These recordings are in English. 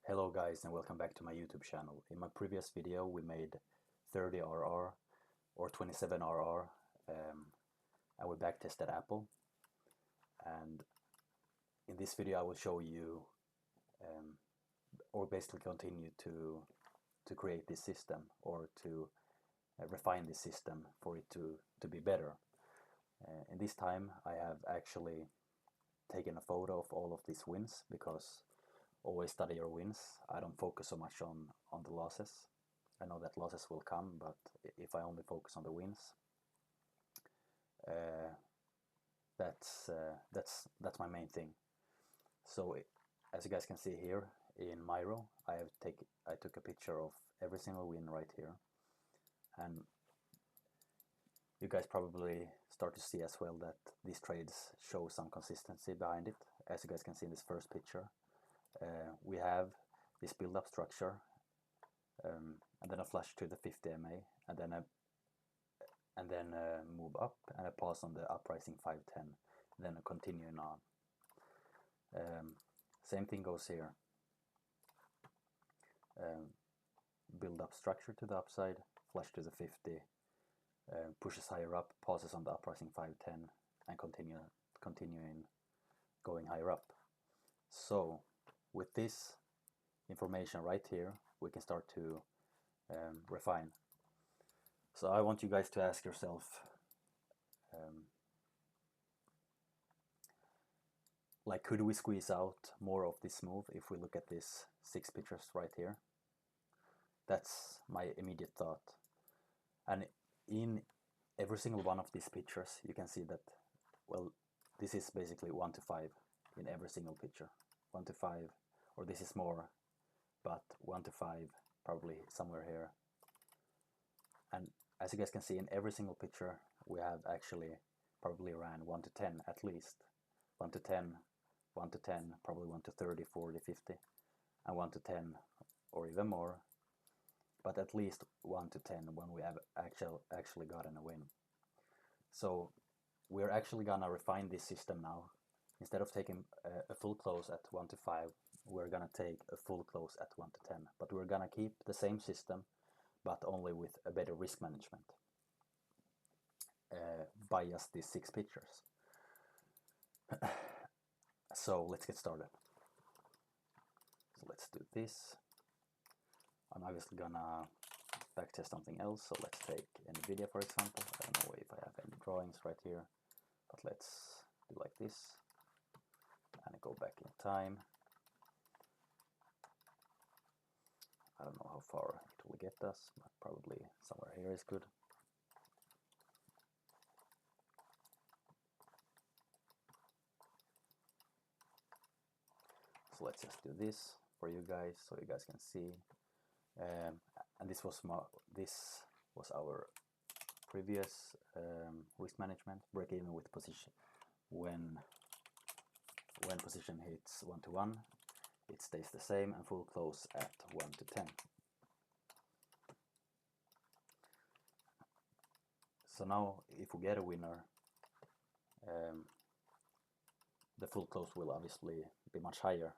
Hello guys and welcome back to my YouTube channel. In my previous video we made 30RR or 27RR and we backtested Apple, and in this video I will show you or basically continue to create this system or to refine this system for it to be better. In this time I have actually taken a photo of all of these wins, because always study your wins. I don't focus so much on the losses. I know that losses will come, but if I only focus on the wins, that's my main thing. So as you guys can see here in Miro, I took a picture of every single win right here, and you guys probably start to see as well that these trades show some consistency behind it. As you guys can see in this first picture, we have this build-up structure, and then a flush to the 50 MA, and then a move up and a pause on the uprising 510, then a continuing on. Same thing goes here. Build-up structure to the upside, flush to the 50, pushes higher up, pauses on the uprising 510, and continuing going higher up. So with this information right here, we can start to refine. So I want you guys to ask yourself, like, could we squeeze out more of this move if we look at these 6 pictures right here? That's my immediate thought. And in every single one of these pictures, you can see that, well, this is basically 1 to 5 in every single picture. 1 to 5, or this is more, but 1 to 5 probably somewhere here. And as you guys can see, in every single picture we have actually probably ran 1 to 10 at least. 1 to 10, 1 to 10, probably 1 to 30, 40, 50, and 1 to 10 or even more, but at least 1 to 10 when we have actually gotten a win. So we're actually gonna refine this system now. Instead of taking a full close at 1 to 5, we're gonna take a full close at 1 to 10. But we're gonna keep the same system, but only with a better risk management by just these 6 pictures. So let's get started. So let's do this. I'm obviously gonna backtest something else. So let's take NVIDIA, for example. I don't know if I have any drawings right here, but let's do like this. And go back in time. I don't know how far it will get us, but probably somewhere here is good. So let's just do this for you guys, so you guys can see. And this was our previous risk management. Break even with position when position hits 1 to 1, it stays the same, and full close at 1 to 10. So now if we get a winner, the full close will obviously be much higher,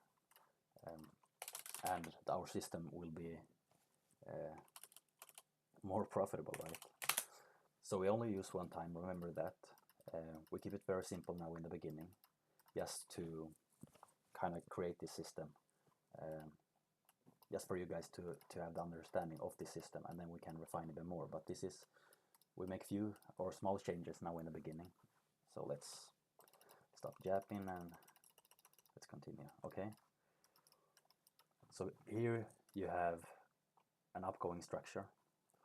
and our system will be more profitable, right? So we only use one time, remember that. We keep it very simple now in the beginning, just to kind of create this system, just for you guys to have the understanding of this system, and then we can refine even more. But this is, we make few or small changes now in the beginning. So let's stop japping and let's continue. Okay, so here you have an upgoing structure,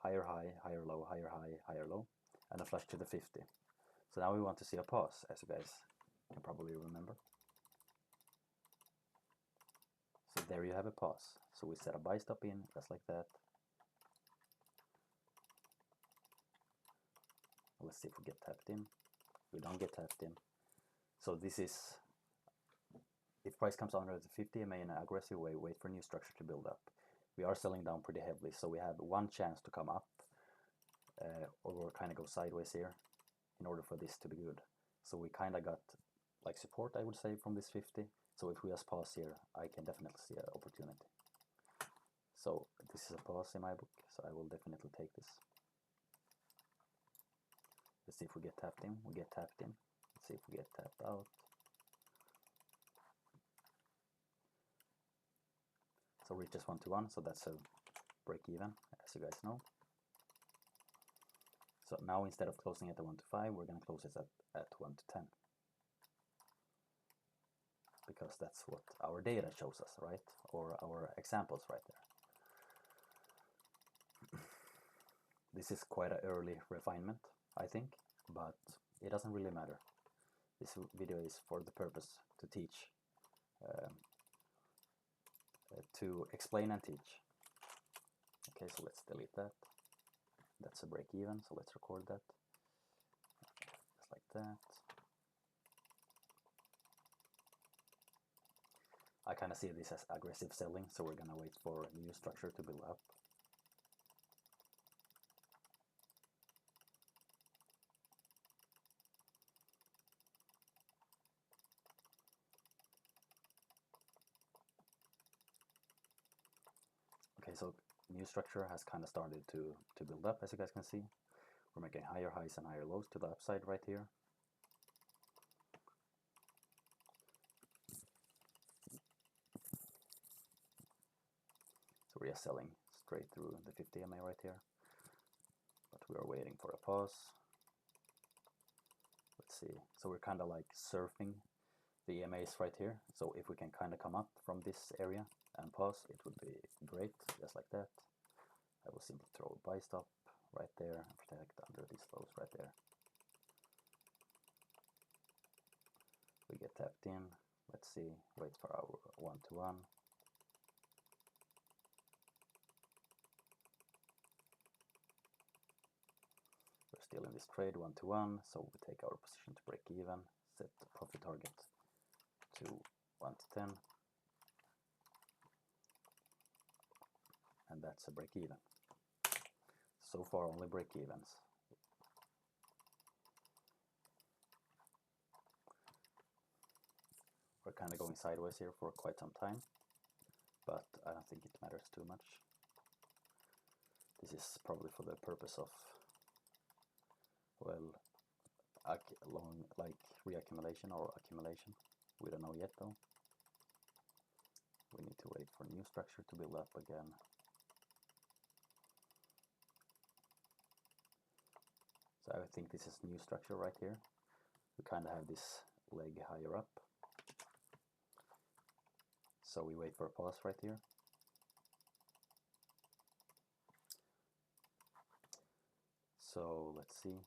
higher high, higher low, higher high, higher low, and a flush to the 50. So now we want to see a pause, as you guys can probably remember. So there you have a pause. So we set a buy stop in, just like that. Let's see if we get tapped in. We don't get tapped in. So this is, if price comes under the 50 MA in an aggressive way, wait for new structure to build up. We are selling down pretty heavily, so we have one chance to come up, or we'll kind of go sideways here in order for this to be good. So we kind of got like support, I would say, from this 50. So if we just pause here, I can definitely see an opportunity. So this is a pause in my book, so I will definitely take this. Let's see if we get tapped in. We get tapped in. Let's see if we get tapped out. So reaches 1-1, so that's a break even, as you guys know. So now instead of closing at the 1-5, we're going to close it at 1-10. Because that's what our data shows us, right? Or our examples right there. This is quite an early refinement, I think, but it doesn't really matter. This video is for the purpose to teach, to explain and teach. Okay, so let's delete that. That's a break even, so let's record that. Just like that. I kind of see this as aggressive selling, so we're gonna wait for new structure to build up. Okay, so new structure has kind of started to build up, as you guys can see. We're making higher highs and higher lows to the upside right here. So we are selling straight through the 50 EMA right here, but we are waiting for a pause. Let's see, so we're kind of like surfing the EMAs right here. So if we can kind of come up from this area and pause, it would be great, just like that. I will simply throw a buy stop right there and protect under these lows right there. We get tapped in. Let's see, wait for our 1-1. We're still in this trade 1-1, so we take our position to break even, set the profit target to 1-10, and that's a break even. So far only break evens. We're kind of going sideways here for quite some time, but I don't think it matters too much. This is probably for the purpose of, well, long like reaccumulation or accumulation. We don't know yet though. We need to wait for new structure to build up again. So I think this is new structure right here. We kind of have this leg higher up. So we wait for a pause right here. So let's see.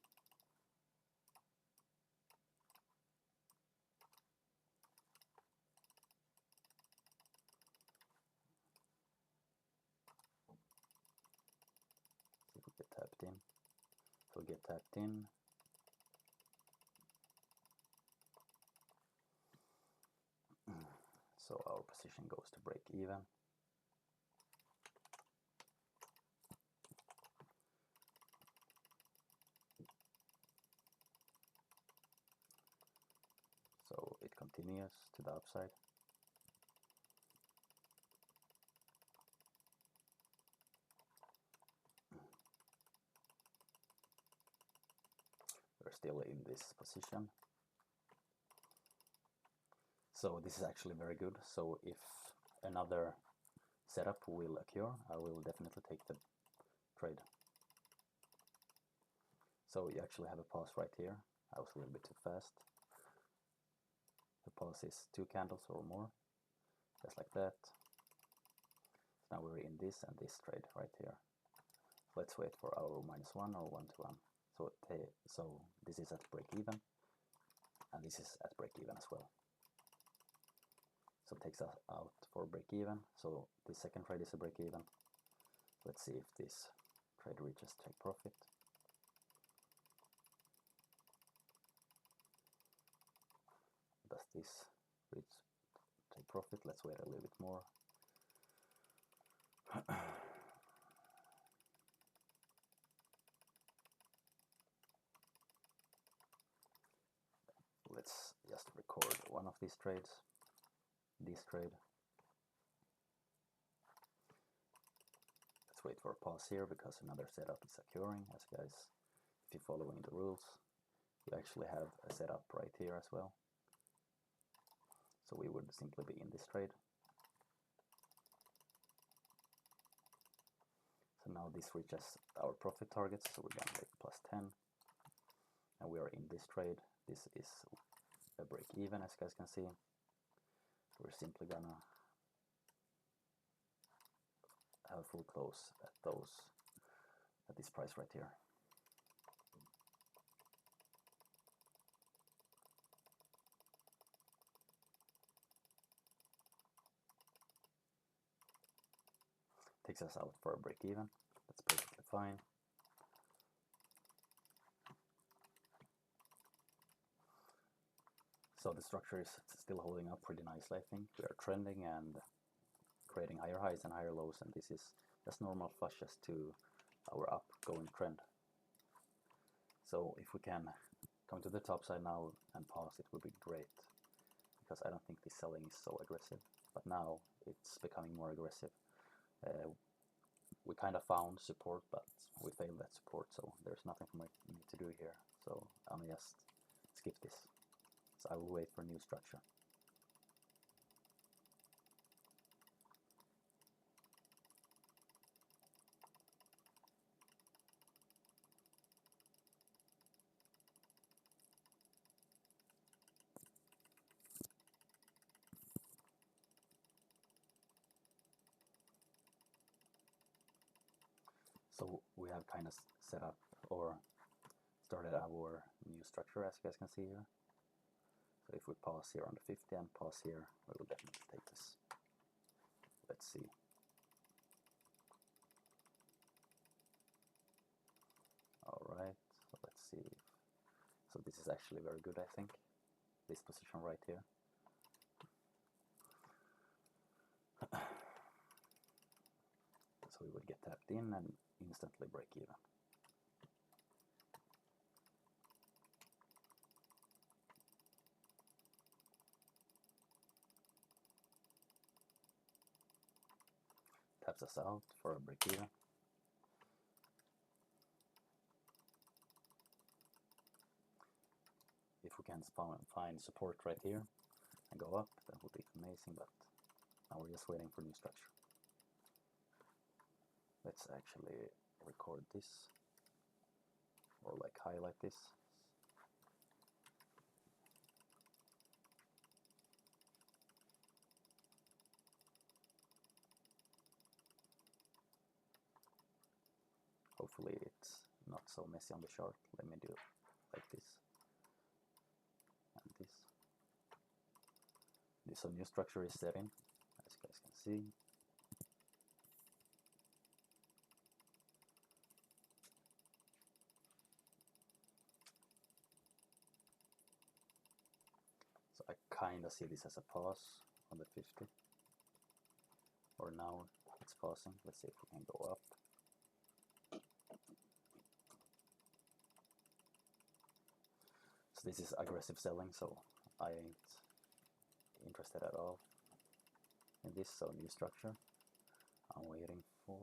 See if we get tapped in. So get tapped in. So our position goes to break even. So it continues to the upside. We're still in this position. So this is actually very good. So if another setup will occur, I will definitely take the trade. So you actually have a pause right here. I was a little bit too fast. The pause is 2 candles or more, just like that. Now we're in this and this trade right here. Let's wait for our -1 or 1-1. So this is at break even, and this is at break even as well. So it takes us out for break even. So the second trade is a break even. Let's see if this trade reaches take profit. Does this reach take profit? Let's wait a little bit more. Let's just record one of these trades, this trade. Let's wait for a pause here because another setup is occurring. As guys, if you're following the rules, you actually have a setup right here as well. So we would simply be in this trade. So now this reaches our profit targets, so we're gonna make plus 10. And we are in this trade. This is a break even, as you guys can see. So we're simply gonna have a full close at this price right here. Takes us out for a break even. That's perfectly fine. So the structure is still holding up pretty nicely, I think. We are trending and creating higher highs and higher lows, and this is just normal flushes to our upgoing trend. So if we can come to the top side now and pause, it would be great, because I don't think this selling is so aggressive. But now it's becoming more aggressive. We kind of found support, but we failed that support, so there's nothing for me to do here. So I'm just skip this. So I will wait for a new structure. So we have kind of set up or started our new structure, as you guys can see here. So if we pause here on the 50 and pause here, we will definitely take this. Let's see. Alright, so let's see. So this is actually very good, I think. This position right here. So we would get tapped in and instantly break even. Taps us out for a break even. If we can find support right here and go up, that would be amazing, but now we're just waiting for new structure. Let's actually record this, or like highlight this. Hopefully it's not so messy on the chart. Let me do it like this and this. This new structure is set in, as you guys can see. So I kind of see this as a pause on the 50. Or now it's pausing. Let's see if we can go up. So this is aggressive selling, so I ain't interested at all in this. So new structure. I'm waiting for.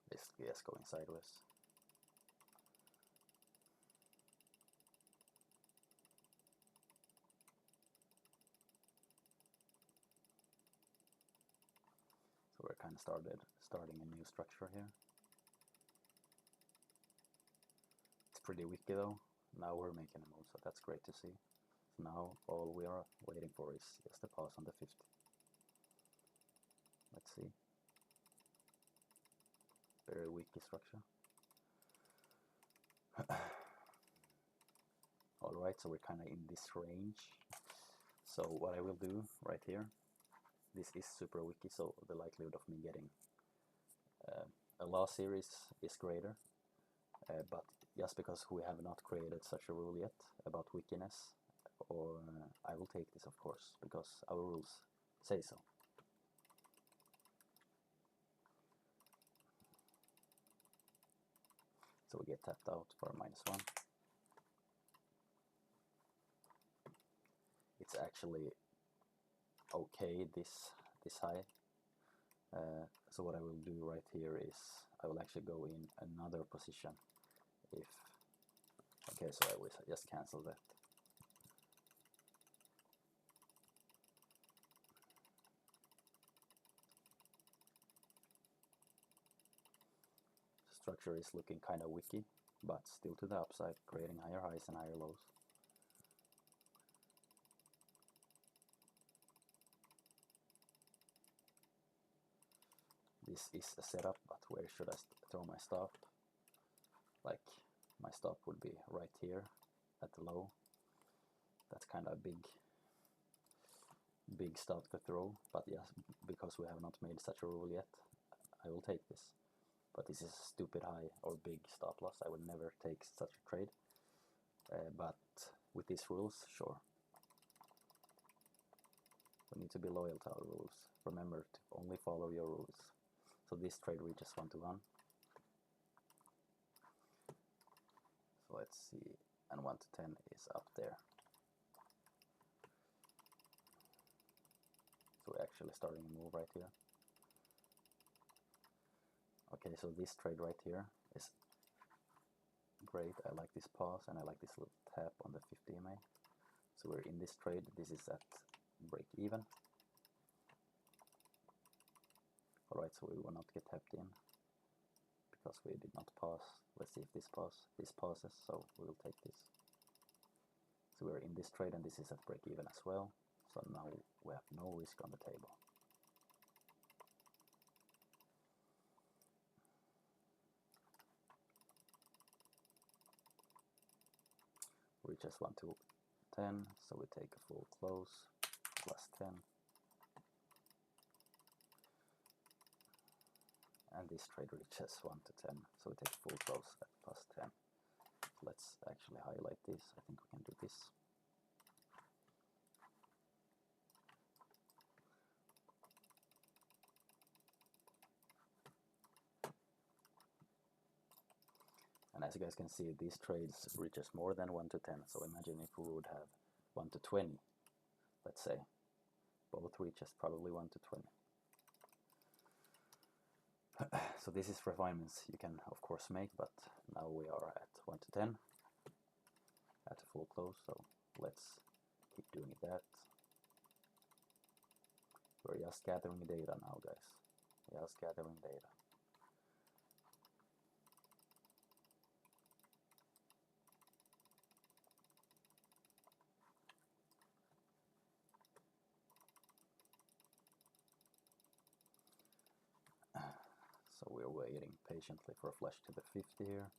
Basically, yes, going sideways. So we're kind of starting a new structure here. It's pretty wicky though. Now we're making a move, so that's great to see. So now all we are waiting for is just a pause on the 50. Let's see. Very wicky structure. Alright, so we're kind of in this range. So what I will do right here, this is super wicky, so the likelihood of me getting a loss here is greater. But just because we have not created such a rule yet about wickiness, or I will take this, of course, because our rules say so. So we get tapped out for a -1. It's actually okay this high. So what I will do right here is I will actually go in another position if, okay, so I will just cancel that. Structure is looking kind of wicky, but still to the upside, creating higher highs and higher lows. This is a setup, but where should I throw my stop? Like, my stop would be right here at the low. That's kind of a big stop to throw, but yes, because we have not made such a rule yet, I will take this. But this is a stupid high or big stop loss. I would never take such a trade. But with these rules, sure. We need to be loyal to our rules. Remember to only follow your rules. So this trade reaches 1-to-1. So let's see, and 1-to-10 is up there. So we're actually starting a move right here. Okay, so this trade right here is great. I like this pause and I like this little tap on the 50 EMA. So we're in this trade. This is at break even. Alright, so we will not get tapped in because we did not pause. Let's see if this pauses, so we will take this. So we're in this trade and this is at break even as well. So now we have no risk on the table. Reaches 1-to-10, so we take a full close, +10. And this trade reaches 1-to-10, so we take a full close at +10. So let's actually highlight this. I think we can do this. And as you guys can see, these trades reaches more than 1-to-10. So imagine if we would have 1-to-20, let's say. Both reaches probably 1-to-20. So this is refinements you can of course make, but now we are at 1-to-10 at a full close, so let's keep doing that. We're just gathering data now, guys. Just gathering data. So we're waiting patiently for a flash to the 50 here.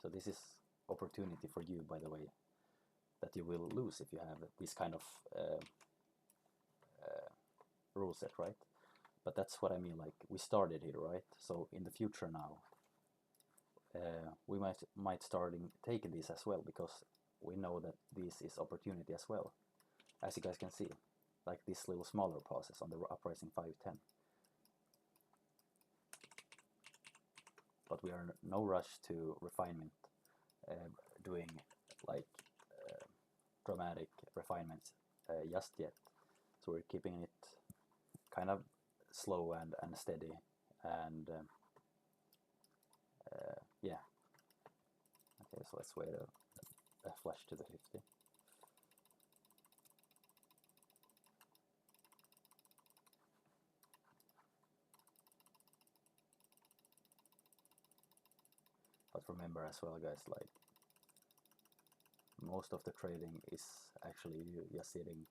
So this is opportunity for you, by the way, that you will lose if you have this kind of rule set, right? But that's what I mean, like we started here, right? So in the future now, we might starting taking this as well, because we know that this is opportunity as well. As you guys can see, like this little smaller pauses on the uprising 5-10. But we are no rush to refinement, doing like dramatic refinements just yet. So we're keeping it kind of slow and steady, and yeah. Okay, so let's wait a flash to the 50. But remember as well, guys, like most of the trading is actually you just sitting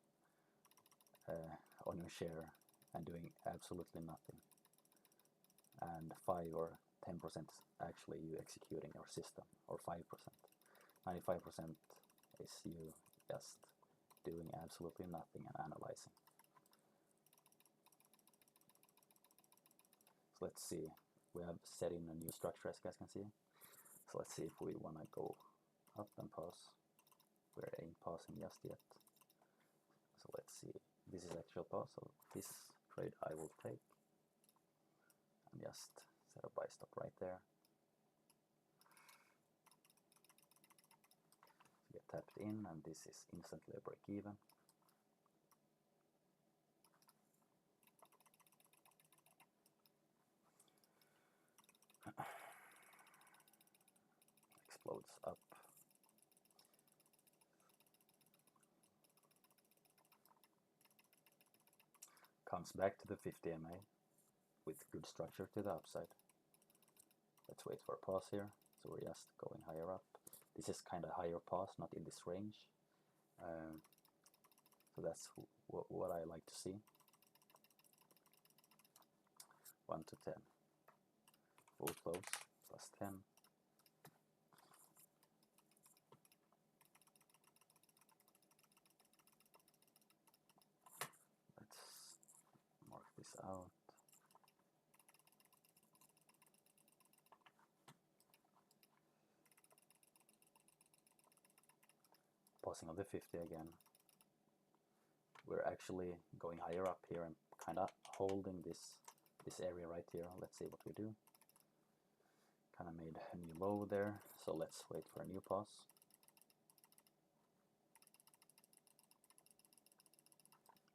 on your share and doing absolutely nothing, and 5 or 10% is actually you executing your system, or 5%. 95% is you just doing absolutely nothing and analyzing. So let's see, we have set in a new structure, as you guys can see. So let's see if we want to go up and pause. We ain't pausing just yet. So let's see, this is actual pause, so this trade I will take and just set a buy stop right there. Get tapped in, and this is instantly a break even. Explodes up. Comes back to the 50 MA with good structure to the upside. Let's wait for a pause here. So we're just going higher up. This is kind of higher pause, not in this range. So that's what I like to see. 1 to 10. Full close, plus 10. Let's mark this out. Pausing on the 50 again. We're actually going higher up here and kind of holding this area right here. Let's see what we do. Kind of made a new low there, so let's wait for a new pause.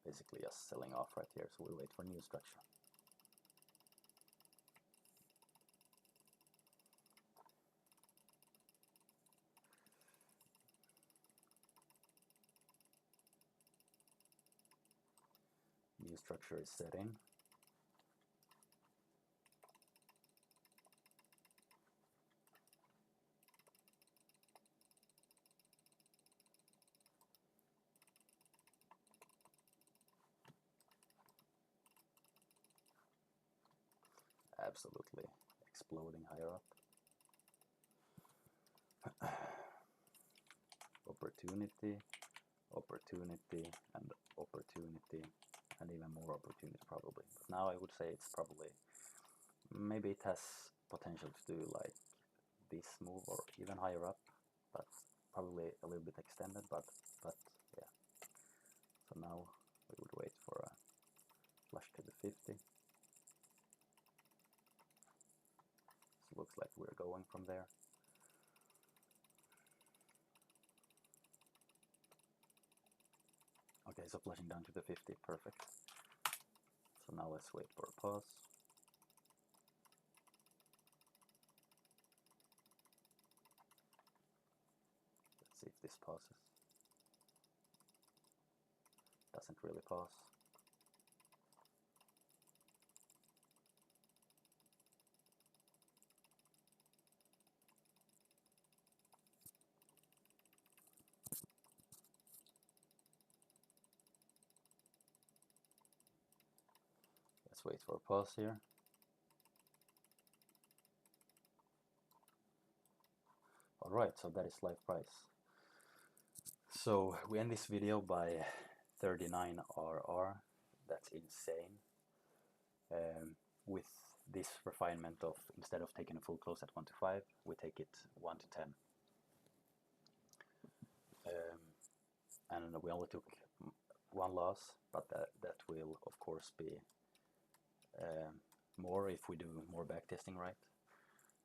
Basically just selling off right here, so we'll wait for new structure. New structure is set in. Absolutely exploding higher up. Opportunity, opportunity, and opportunity, and even more opportunity probably. But now I would say it's probably, maybe it has potential to do like this move or even higher up, but probably a little bit extended, but yeah. So now we would wait for a flush to the 50. So looks like we're going from there. Okay, so flushing down to the 50, perfect. So now let's wait for a pause. Let's see if this pauses. Doesn't really pause. Let's wait for a pause here. Alright, so that is live price. So we end this video by 39 RR. That's insane. With this refinement of, instead of taking a full close at 1 to 5, we take it 1 to 10. And we only took one loss, but that will of course be more if we do more backtesting, right?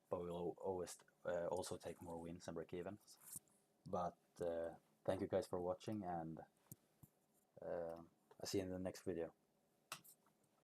But we'll always also take more wins and break evens. But thank you guys for watching, and I'll see you in the next video.